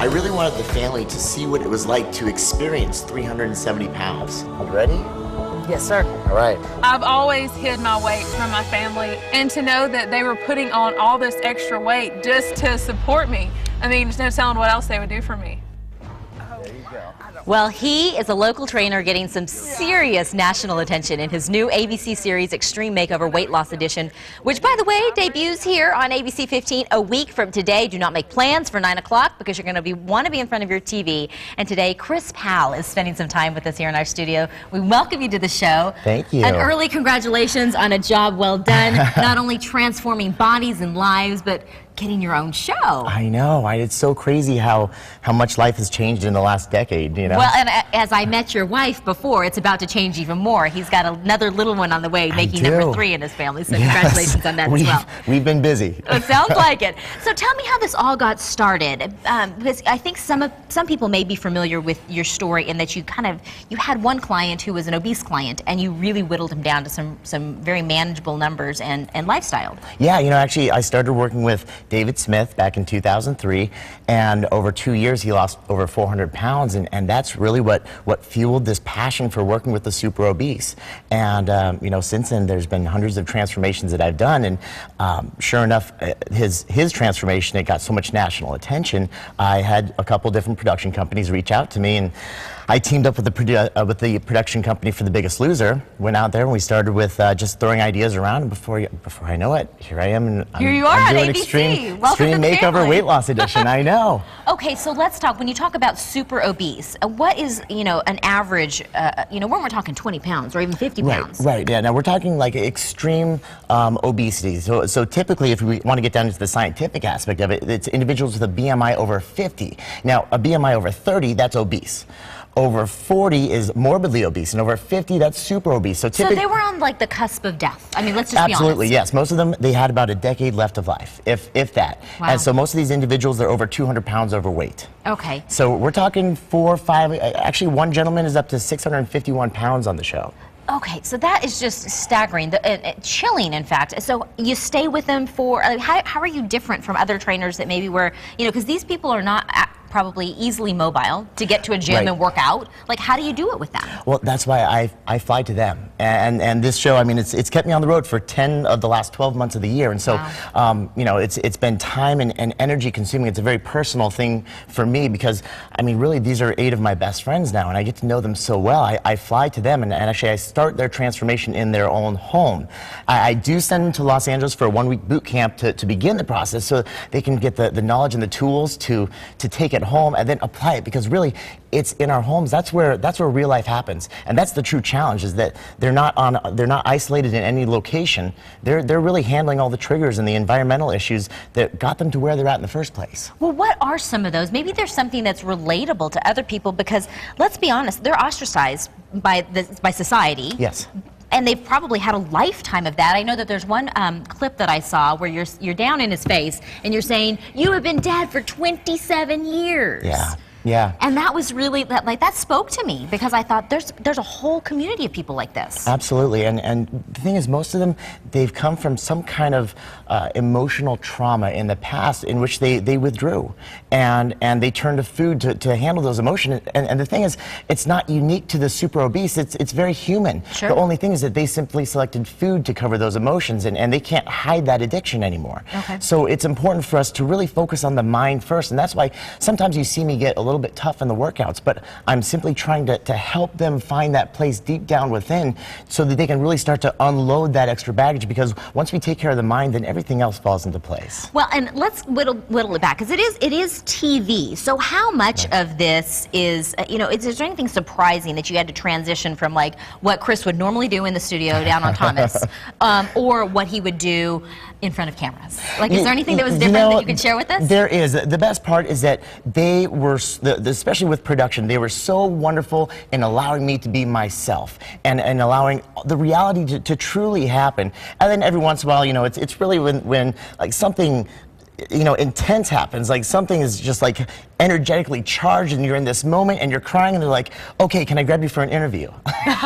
I really wanted the family to see what it was like to experience 370 pounds. You ready? Yes, sir. All right. I've always hid my weight from my family, and to know that they were putting on all this extra weight just to support me, I mean, there's no telling what else they would do for me. Well, he is a local trainer getting some serious national attention in his new ABC series Extreme Makeover Weight Loss Edition, which, by the way, debuts here on ABC 15 a week from today. Do not make plans for 9 o'clock because you're going to want to be in front of your TV. And today, Chris Powell is spending some time with us here in our studio. We welcome you to the show. Thank you. An early congratulations on a job well done, not only transforming bodies and lives, but getting your own show. I know. It's so crazy how much life has changed in the last decade, you know? Well, and as I met your wife before, it's about to change even more. He's got another little one on the way, making number 3 in his family, so congratulations on that as well. We've been busy. It sounds like it. So tell me how this all got started, because I think some people may be familiar with your story in that you had one client who was an obese client, and you really whittled him down to some very manageable numbers and lifestyle. Yeah, you know, actually, I started working with David Smith back in 2003, and over 2 years he lost over 400 pounds, and that's really what fueled this passion for working with the super obese. And you know, since then there's been hundreds of transformations that I've done, and sure enough, his transformation, it got so much national attention. I had a couple different production companies reach out to me, and I teamed up with the production company for The Biggest Loser. Went out there and we started with just throwing ideas around, and before I know it, here I am. And here you are I'm on doing ABC. Extreme Makeover Weight Loss Edition. I know. Okay, so let's talk. When you talk about super obese, what is an average? When we're talking 20 pounds or even 50 pounds. Right. Yeah. Now we're talking like extreme obesity. So typically, if we want to get down into the scientific aspect of it, it's individuals with a BMI over 50. Now a BMI over 30, that's obese. Over 40 is morbidly obese, and over 50, that's super obese. So they were on like the cusp of death. I mean, let's just be honest. Absolutely, yes. Most of them, they had about a decade left of life, if that. Wow. And so most of these individuals, they're over 200 pounds overweight. Okay. So we're talking 4 or 5, actually one gentleman is up to 651 pounds on the show. Okay, so that is just staggering, chilling, in fact. So you stay with them for, how are you different from other trainers that maybe were, because these people are not probably easily mobile to get to a gym and work out. Like, how do you do it with them? Well, that's why I fly to them. And this show, I mean, it's kept me on the road for 10 of the last 12 months of the year. And so, it's been time and energy consuming. It's a very personal thing for me because, I mean, really, these are 8 of my best friends now, and I get to know them so well. I fly to them, and actually, I start their transformation in their own home. I do send them to Los Angeles for a 1-week boot camp to begin the process so they can get the knowledge and the tools to take it home and then apply it, because really it's in our homes. That's where real life happens, and that's the true challenge, is that they're not isolated in any location. They're really handling all the triggers and the environmental issues that got them to where they're at in the first place. Well, what are some of those? Maybe there's something that's relatable to other people, because let's be honest, they're ostracized by society. Yes. And they've probably had a lifetime of that. I know that there's one clip that I saw where you're down in his face and you're saying, "You have been dead for 27 years." Yeah. Yeah. And that was really, that spoke to me, because I thought there's a whole community of people like this. Absolutely. And the thing is, most of them, they've come from some kind of emotional trauma in the past in which they withdrew. And they turned to food to handle those emotions. And the thing is, it's not unique to the super obese. It's very human. Sure. The only thing is that they simply selected food to cover those emotions, and they can't hide that addiction anymore. Okay. So it's important for us to really focus on the mind first. And that's why sometimes you see me get a little bit tough in the workouts, but I'm simply trying to help them find that place deep down within so that they can really start to unload that extra baggage, because once we take care of the mind, then everything else falls into place. Well, and let's whittle it back, because it is TV. So how much of this is, is there anything surprising that you had to transition from, like, what Chris would normally do in the studio down on Thomas, or what he would do in front of cameras? Like, is there anything that was different that you can share with us? There is. The best part is that they were, especially with production, they were so wonderful in allowing me to be myself and allowing the reality to truly happen. And then every once in a while, it's really when like something you know, intense happens, like something is just like energetically charged and you're in this moment and you're crying and they're like, okay, can I grab you for an interview?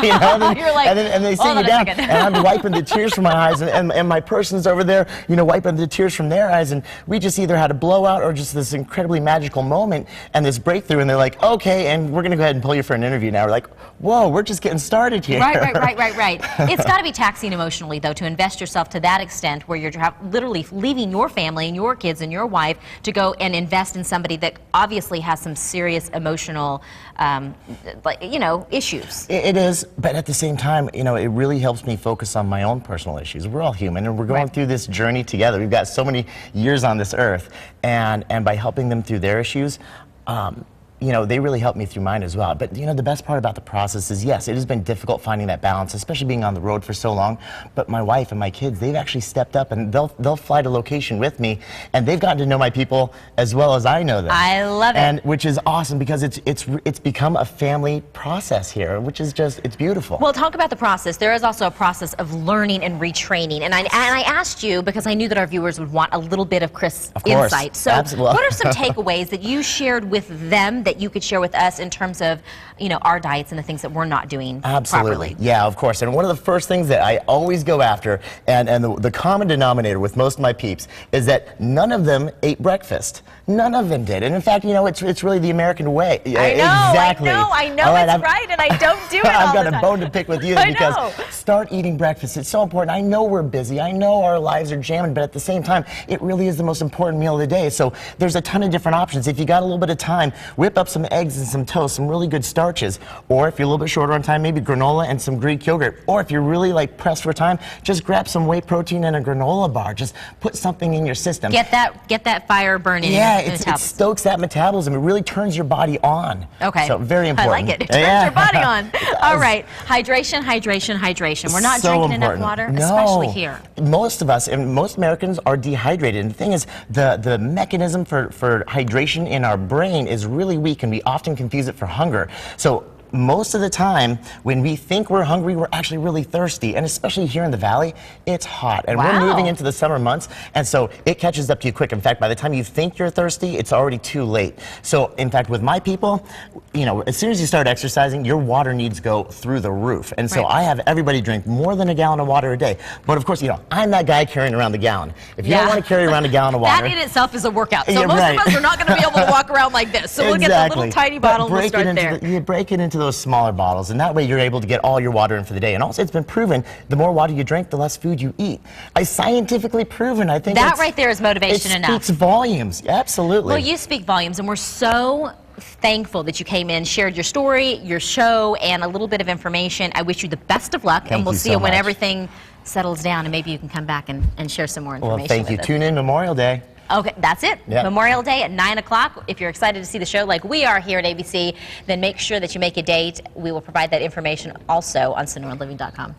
You know, and then, You're like, and they sit hold you on a down second. and I'm wiping the tears from my eyes and my person's over there, you know, wiping the tears from their eyes, and we just either had a blowout or just this incredibly magical moment and this breakthrough, and they're like, okay, and we're gonna go ahead and pull you for an interview now. We're like, whoa, we're just getting started here. Right. It's got to be taxing emotionally, though, to invest yourself to that extent where you're literally leaving your family and your kids and your wife to go and invest in somebody that obviously has some serious emotional, you know, issues. It is, but at the same time, you know, it really helps me focus on my own personal issues. We're all human, and we're going through this journey together. We've got so many years on this earth, and by helping them through their issues, you know, they really helped me through mine as well. But, you know, the best part about the process is, yes, it has been difficult finding that balance, especially being on the road for so long. But my wife and my kids, they've actually stepped up, and they'll fly to location with me, and they've gotten to know my people as well as I know them. I love it. And which is awesome, because it's become a family process here, which is just, it's beautiful. Well, talk about the process. There is also a process of learning and retraining. And I asked you because I knew that our viewers would want a little bit of Chris' insight. So Absolutely. What are some takeaways that you shared with them that you could share with us in terms of, you know, our diets and the things that we're not doing Absolutely. properly? Yeah, of course. And one of the first things that I always go after, and the common denominator with most of my peeps, is that none of them ate breakfast. None of them did. And in fact, you know, it's really the American way. I know, exactly. I know right, it's right, and I don't do it all I've got the a time. bone to pick with you, I because know. start eating breakfast. It's so important. I know we're busy. I know our lives are jamming, but at the same time, it really is the most important meal of the day. So there's a ton of different options. If you got a little bit of time, whip up some eggs and some toast, some really good starches. Or if you're a little bit shorter on time, maybe granola and some Greek yogurt. Or if you're really like pressed for time, just grab some whey protein and a granola bar. Just put something in your system. Get that fire burning. Yeah, in it stokes that metabolism. It really turns your body on. Okay. So very important. I like it. It turns your body on. All right. Hydration. We're not So drinking enough important. water, No. especially here. Most of us, and most Americans, are dehydrated. And the thing is, the mechanism for hydration in our brain is really weak, and we often confuse it for hunger. So most of the time, when we think we're hungry, we're actually really thirsty. And especially here in the valley, it's hot. And we're moving into the summer months, and so it catches up to you quick. In fact, by the time you think you're thirsty, it's already too late. So, in fact, with my people, you know, as soon as you start exercising, your water needs go through the roof. And so I have everybody drink more than a gallon of water a day. But of course, you know, I'm that guy carrying around the gallon. If you don't want to carry around a gallon of water... That in itself is a workout. So Yeah, most right. of us are not going to be able to walk around like this. So we'll get the little tiny bottle and we'll start there. You break it into those smaller bottles, and that way you're able to get all your water in for the day. And also, it's been proven, the more water you drink, the less food you eat. Scientifically proven, I think. That right there is motivation enough. It speaks volumes, absolutely. Well, you speak volumes, and we're so thankful that you came in, shared your story, your show, and a little bit of information. I wish you the best of luck, and we'll see you when everything settles down, and maybe you can come back and share some more information. Well, thank you. Tune in Memorial Day. Okay, that's it. Yep. Memorial Day at 9 o'clock. If you're excited to see the show like we are here at ABC, then make sure that you make a date. We will provide that information also on SonoraLiving.com.